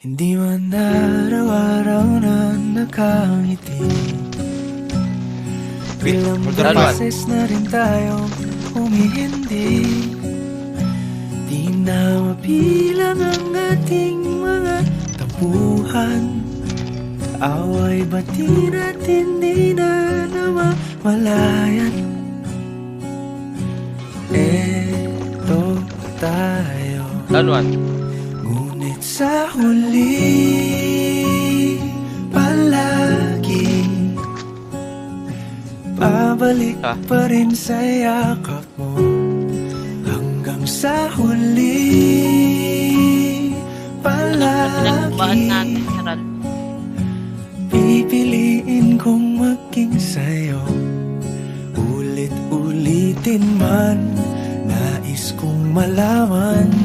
Hindi man araw-araw na nakangiti. Ilang beses na rin tayong humihindi. Di na mabilang ang ating mga tampuhan. Away bati natin di na namamalayan. Eto tayo, ngunit sa huli palagi babalik pa rin sa yakap mo. Hanggang sa huli palagi pipiliin kong maging sa'yo. Ulit-ulitin man, nais kong malaman